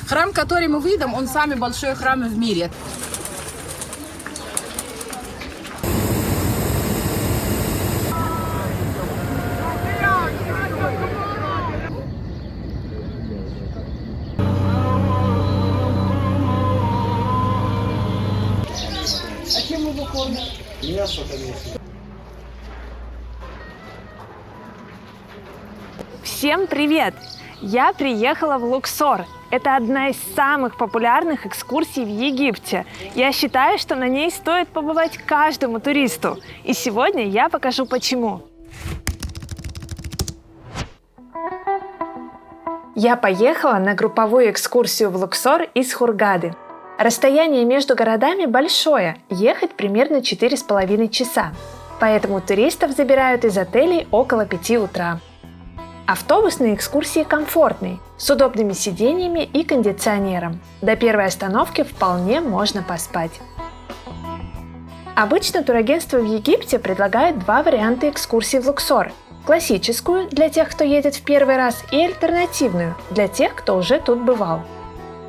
Храм, который мы видим, он самый большой храм в мире. А чем его кормят? Мясо, конечно. Всем привет! Я приехала в Луксор. Это одна из самых популярных экскурсий в Египте. Я считаю, что на ней стоит побывать каждому туристу. И сегодня я покажу почему. Я поехала на групповую экскурсию в Луксор из Хургады. Расстояние между городами большое, ехать примерно 4,5 часа. Поэтому туристов забирают из отелей около 5 утра. Автобусные экскурсии комфортные, с удобными сиденьями и кондиционером. До первой остановки вполне можно поспать. Обычно турагентства в Египте предлагают два варианта экскурсий в Луксор. Классическую для тех, кто едет в первый раз, и альтернативную для тех, кто уже тут бывал.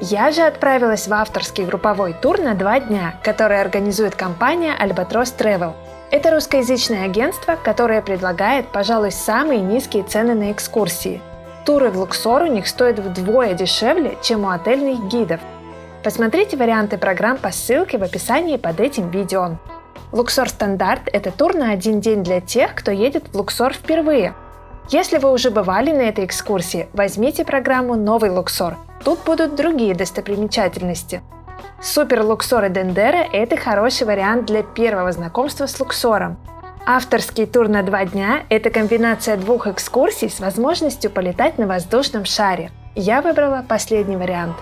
Я же отправилась в авторский групповой тур на 2 дня, который организует компания Albatros Travel. Это русскоязычное агентство, которое предлагает, пожалуй, самые низкие цены на экскурсии. Туры в Луксор у них стоят вдвое дешевле, чем у отельных гидов. Посмотрите варианты программ по ссылке в описании под этим видео. Луксор Стандарт – это тур на 1 день для тех, кто едет в Луксор впервые. Если вы уже бывали на этой экскурсии, возьмите программу «Новый Луксор». Тут будут другие достопримечательности. Супер Луксор и Дендера – это хороший вариант для первого знакомства с Луксором. Авторский тур на 2 дня – это комбинация 2 экскурсий с возможностью полетать на воздушном шаре. Я выбрала последний вариант.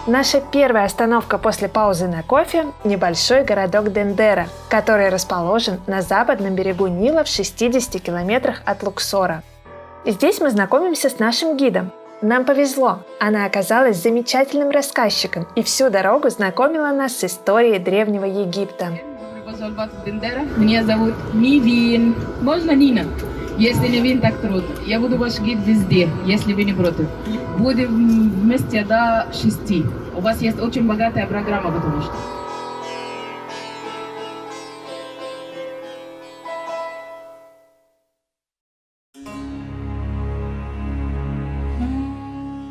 Наша первая остановка после паузы на кофе – небольшой городок Дендера, который расположен на западном берегу Нила в 60 километрах от Луксора. Здесь мы знакомимся с нашим гидом. Нам повезло, она оказалась замечательным рассказчиком и всю дорогу знакомила нас с историей Древнего Египта. Меня зовут Нивин. Можно Нина? Если Нивин, так трудно. Я буду ваш гид везде, если вы не против. Будем вместе до 6. У вас есть очень богатая программа, потому что...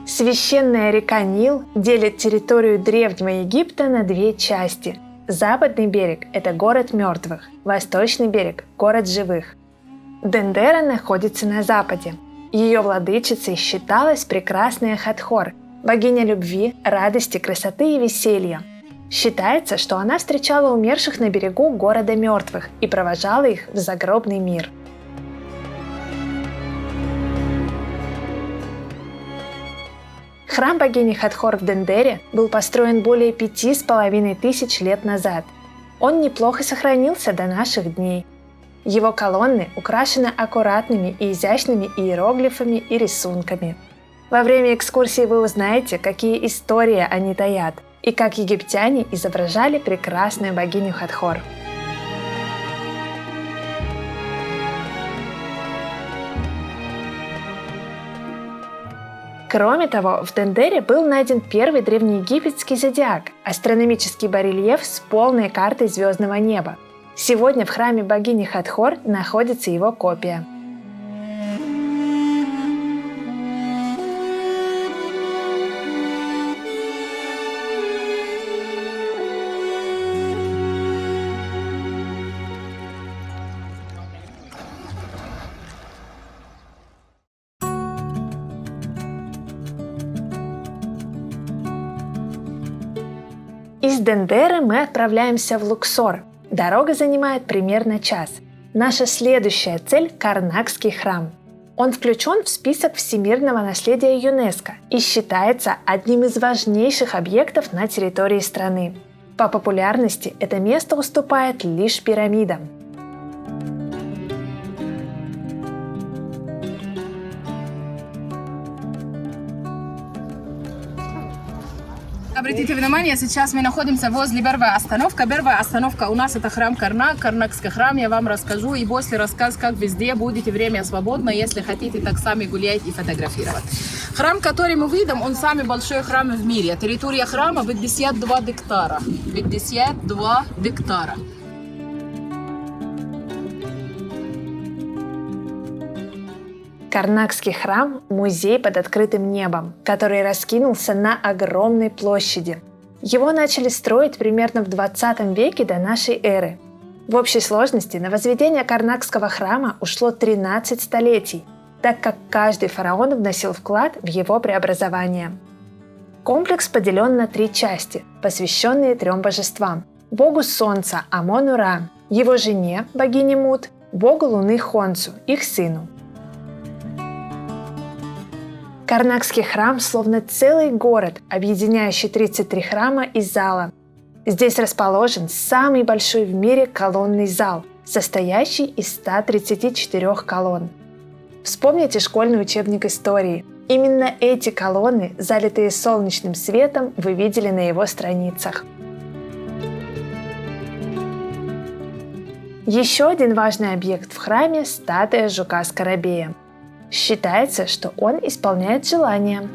Священная река Нил делит территорию Древнего Египта на 2 части. Западный берег – это город мертвых, восточный берег – город живых. Дендера находится на западе. Ее владычицей считалась прекрасная Хатхор, богиня любви, радости, красоты и веселья. Считается, что она встречала умерших на берегу города мертвых и провожала их в загробный мир. Храм богини Хатхор в Дендере был построен более 5500 лет назад. Он неплохо сохранился до наших дней. Его колонны украшены аккуратными и изящными иероглифами и рисунками. Во время экскурсии вы узнаете, какие истории они таят, и как египтяне изображали прекрасную богиню Хатхор. Кроме того, в Дендере был найден первый древнеегипетский зодиак – астрономический барельеф с полной картой звездного неба. Сегодня в храме богини Хатхор находится его копия. Из Дендеры мы отправляемся в Луксор. Дорога занимает примерно час. Наша следующая цель – Карнакский храм. Он включен в список всемирного наследия ЮНЕСКО и считается одним из важнейших объектов на территории страны. По популярности это место уступает лишь пирамидам. Обратите внимание, сейчас мы находимся возле первой остановки. Первая остановка у нас это храм Карнак, Карнакский храм. Я вам расскажу, и после рассказ, как везде будете время свободно, если хотите, так сами гулять и фотографировать. Храм, который мы видим, он самый большой храм в мире. Территория храма 52 гектара. 52 гектара. Карнакский храм – музей под открытым небом, который раскинулся на огромной площади. Его начали строить примерно в 20 веке до нашей эры. В общей сложности на возведение Карнакского храма ушло 13 столетий, так как каждый фараон вносил вклад в его преобразование. Комплекс поделен на 3 части, посвященные 3 божествам – богу солнца Амон-Ра, его жене, богине Мут, богу луны Хонсу, их сыну. Карнакский храм словно целый город, объединяющий 33 храма и зала. Здесь расположен самый большой в мире колонный зал, состоящий из 134 колонн. Вспомните школьный учебник истории. Именно эти колонны, залитые солнечным светом, вы видели на его страницах. Еще один важный объект в храме – статуя жука-скоробея. Считается, что он исполняет желания.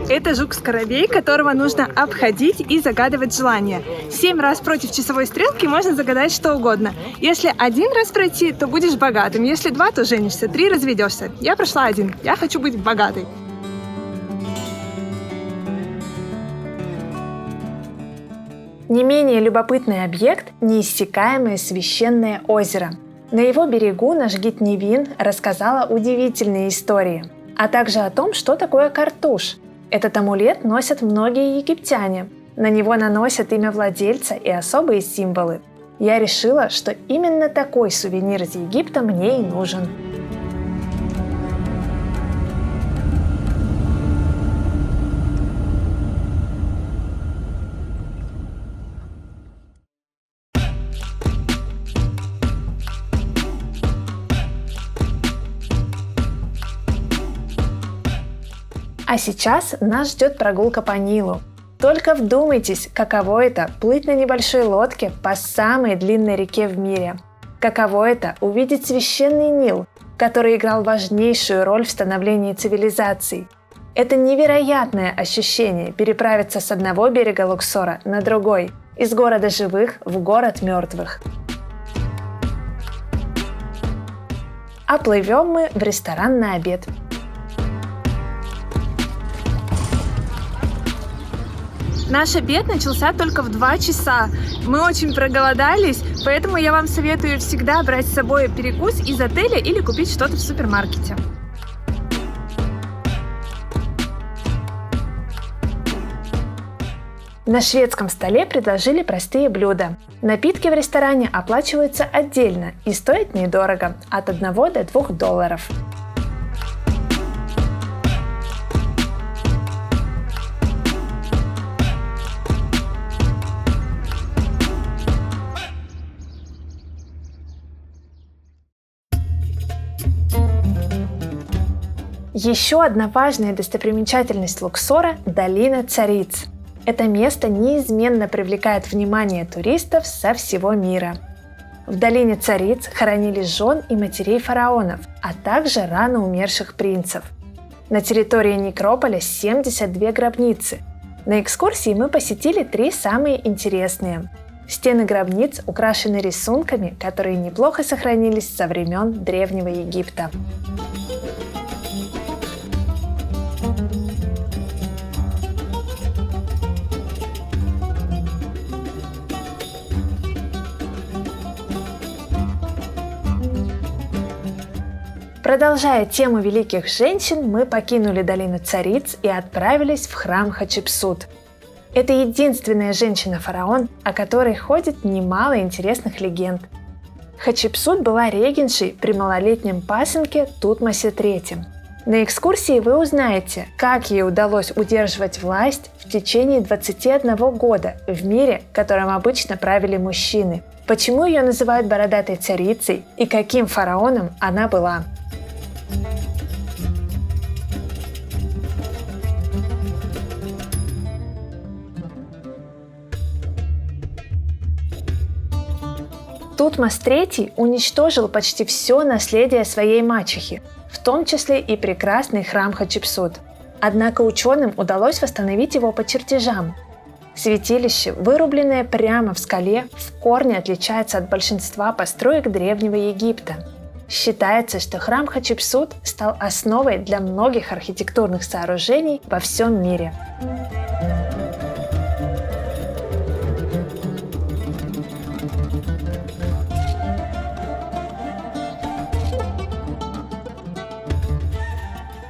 Это жук-скоробей, которого нужно обходить и загадывать желания. 7 раз против часовой стрелки можно загадать что угодно. Если 1 раз пройти, то будешь богатым. Если 2, то женишься. 3 разведешься. Я прошла 1. Я хочу быть богатой. Не менее любопытный объект – неиссякаемое священное озеро. На его берегу наш гид Невин рассказала удивительные истории, а также о том, что такое картуш. Этот амулет носят многие египтяне. На него наносят имя владельца и особые символы. Я решила, что именно такой сувенир из Египта мне и нужен. А сейчас нас ждет прогулка по Нилу. Только вдумайтесь, каково это – плыть на небольшой лодке по самой длинной реке в мире. Каково это – увидеть священный Нил, который играл важнейшую роль в становлении цивилизаций. Это невероятное ощущение переправиться с одного берега Луксора на другой, из города живых в город мертвых. А плывем мы в ресторан на обед. Наш обед начался только в 2 часа. Мы очень проголодались, поэтому я вам советую всегда брать с собой перекус из отеля или купить что-то в супермаркете. На шведском столе предложили простые блюда. Напитки в ресторане оплачиваются отдельно и стоят недорого – от $1 до $2. Еще одна важная достопримечательность Луксора – долина Цариц. Это место неизменно привлекает внимание туристов со всего мира. В долине Цариц хоронили жен и матерей фараонов, а также рано умерших принцев. На территории некрополя 72 гробницы. На экскурсии мы посетили 3 самые интересные. Стены гробниц украшены рисунками, которые неплохо сохранились со времен Древнего Египта. Продолжая тему великих женщин, мы покинули долину Цариц и отправились в храм Хатшепсут. Это единственная женщина-фараон, о которой ходит немало интересных легенд. Хатшепсут была регеншей при малолетнем пасынке Тутмосе III. На экскурсии вы узнаете, как ей удалось удерживать власть в течение 21 года в мире, которым обычно правили мужчины, почему ее называют бородатой царицей и каким фараоном она была. Тутмос III уничтожил почти все наследие своей мачехи, в том числе и прекрасный храм Хатшепсут. Однако ученым удалось восстановить его по чертежам. Святилище, вырубленное прямо в скале, в корне отличается от большинства построек Древнего Египта. Считается, что храм Хатшепсут стал основой для многих архитектурных сооружений во всем мире.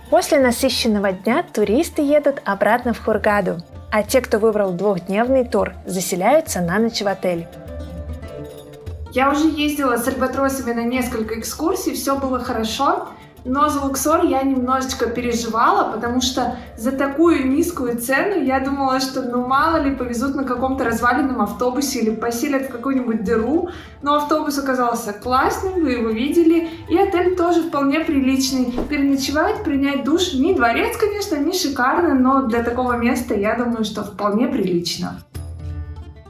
После насыщенного дня туристы едут обратно в Хургаду, а те, кто выбрал двухдневный тур, заселяются на ночь в отель. Я уже ездила с альбатросами на несколько экскурсий, все было хорошо, но за Луксор я немножечко переживала, потому что за такую низкую цену я думала, что мало ли повезут на каком-то разваленном автобусе или поселят в какую-нибудь дыру, но автобус оказался классным, вы его видели, и отель тоже вполне приличный. Переночевать, принять душ, не дворец, конечно, не шикарно, но для такого места я думаю, что вполне прилично.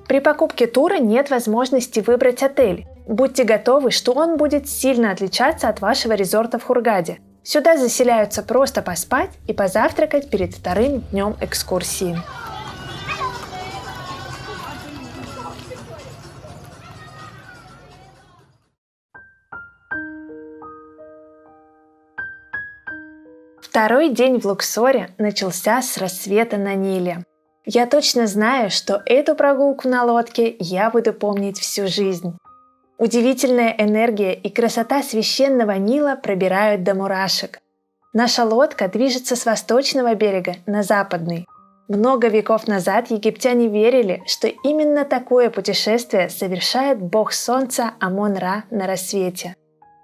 При покупке тура нет возможности выбрать отель. Будьте готовы, что он будет сильно отличаться от вашего резорта в Хургаде. Сюда заселяются просто поспать и позавтракать перед вторым днем экскурсии. Второй день в Луксоре начался с рассвета на Ниле. Я точно знаю, что эту прогулку на лодке я буду помнить всю жизнь. Удивительная энергия и красота священного Нила пробирают до мурашек. Наша лодка движется с восточного берега на западный. Много веков назад египтяне верили, что именно такое путешествие совершает бог солнца Амон-Ра на рассвете.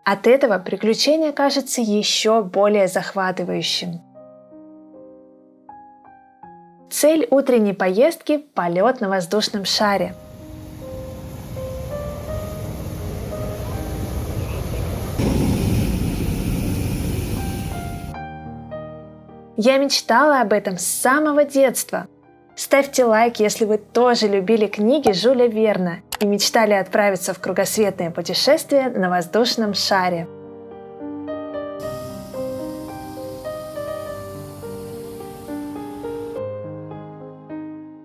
От этого приключение кажется еще более захватывающим. Цель утренней поездки – полет на воздушном шаре. Я мечтала об этом с самого детства. Ставьте лайк, если вы тоже любили книги Жюля Верна и мечтали отправиться в кругосветное путешествие на воздушном шаре.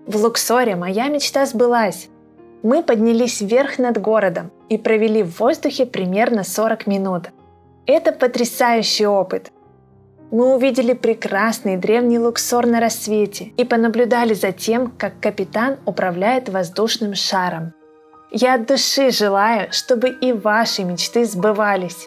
В Луксоре моя мечта сбылась. Мы поднялись вверх над городом и провели в воздухе примерно 40 минут. Это потрясающий опыт. Мы увидели прекрасный древний Луксор на рассвете и понаблюдали за тем, как капитан управляет воздушным шаром. Я от души желаю, чтобы и ваши мечты сбывались.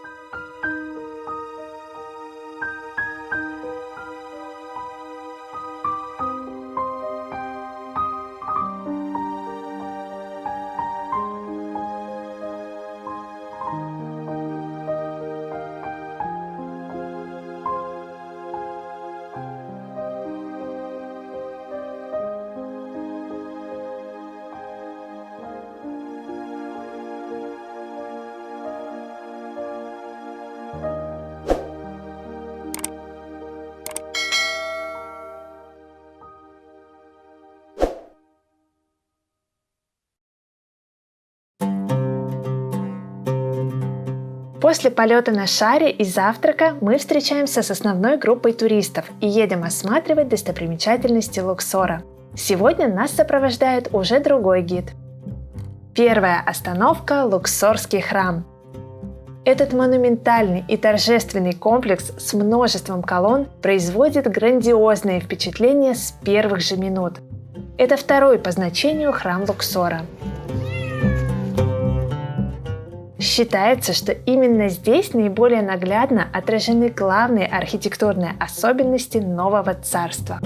После полета на шаре и завтрака мы встречаемся с основной группой туристов и едем осматривать достопримечательности Луксора. Сегодня нас сопровождает уже другой гид. Первая остановка – Луксорский храм. Этот монументальный и торжественный комплекс с множеством колонн производит грандиозное впечатление с первых же минут. Это второй по значению храм Луксора. Считается, что именно здесь наиболее наглядно отражены главные архитектурные особенности нового царства.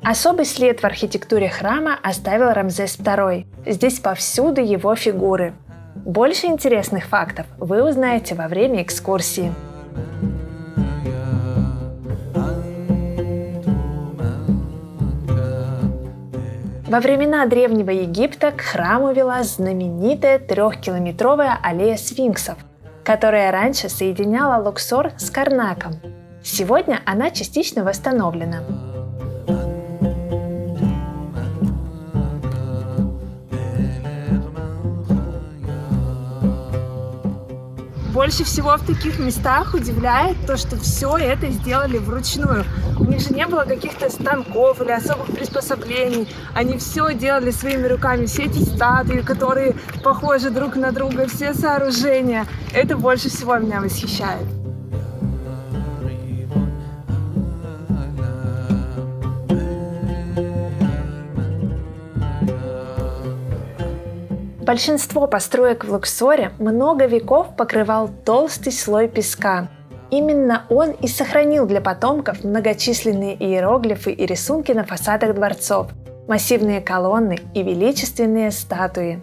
Особый след в архитектуре храма оставил Рамзес II. Здесь повсюду его фигуры. Больше интересных фактов вы узнаете во время экскурсии. Во времена Древнего Египта к храму вела знаменитая 3-километровая аллея сфинксов, которая раньше соединяла Луксор с Карнаком. Сегодня она частично восстановлена. Больше всего в таких местах удивляет то, что все это сделали вручную. У них же не было каких-то станков или особых приспособлений. Они все делали своими руками. Все эти статуи, которые похожи друг на друга, все сооружения. Это больше всего меня восхищает. Большинство построек в Луксоре много веков покрывал толстый слой песка. Именно он и сохранил для потомков многочисленные иероглифы и рисунки на фасадах дворцов, массивные колонны и величественные статуи.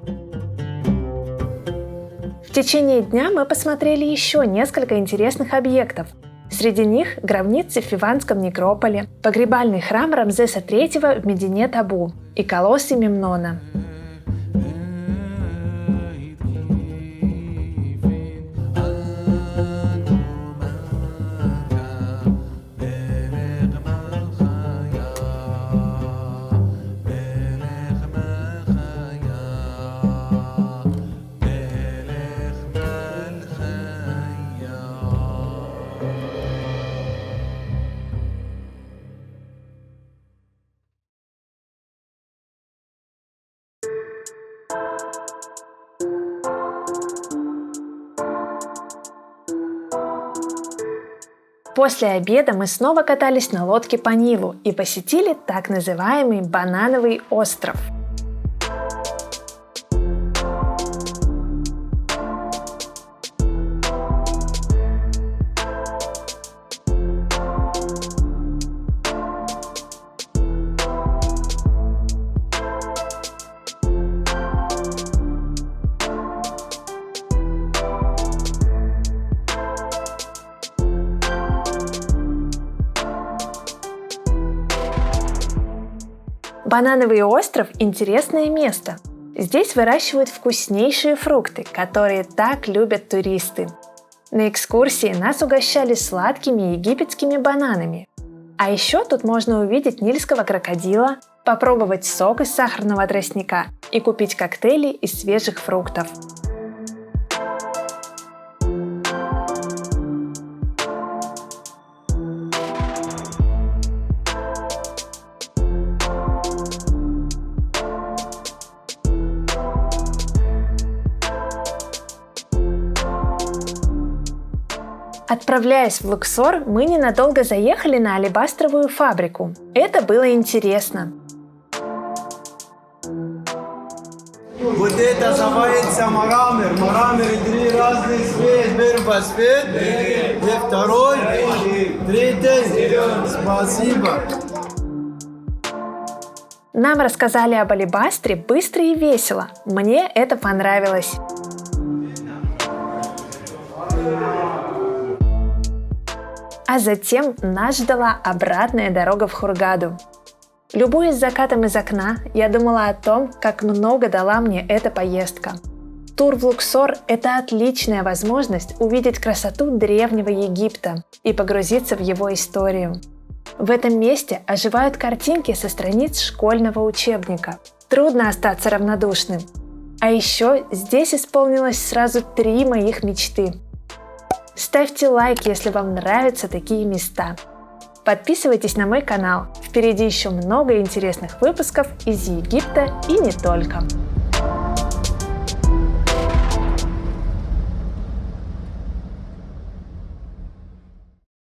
В течение дня мы посмотрели еще несколько интересных объектов. Среди них гробницы в Фиванском некрополе, погребальный храм Рамзеса III в Медине Табу и колоссы Мемнона. После обеда мы снова катались на лодке по Нилу и посетили так называемый Банановый остров. Банановый остров – интересное место. Здесь выращивают вкуснейшие фрукты, которые так любят туристы. На экскурсии нас угощали сладкими египетскими бананами. А еще тут можно увидеть нильского крокодила, попробовать сок из сахарного тростника и купить коктейли из свежих фруктов. Отправляясь в Луксор, мы ненадолго заехали на алебастровую фабрику. Это было интересно. Вот это называется марамер. Марамер – 3 разных цвета. Первый цвет, и второй, третий. Спасибо. Нам рассказали об алебастре быстро и весело. Мне это понравилось. А затем нас ждала обратная дорога в Хургаду. Любуясь закатом из окна, я думала о том, как много дала мне эта поездка. Тур в Луксор – это отличная возможность увидеть красоту древнего Египта и погрузиться в его историю. В этом месте оживают картинки со страниц школьного учебника. Трудно остаться равнодушным. А еще здесь исполнилось сразу 3 моих мечты. Ставьте лайк, если вам нравятся такие места. Подписывайтесь на мой канал. Впереди еще много интересных выпусков из Египта и не только.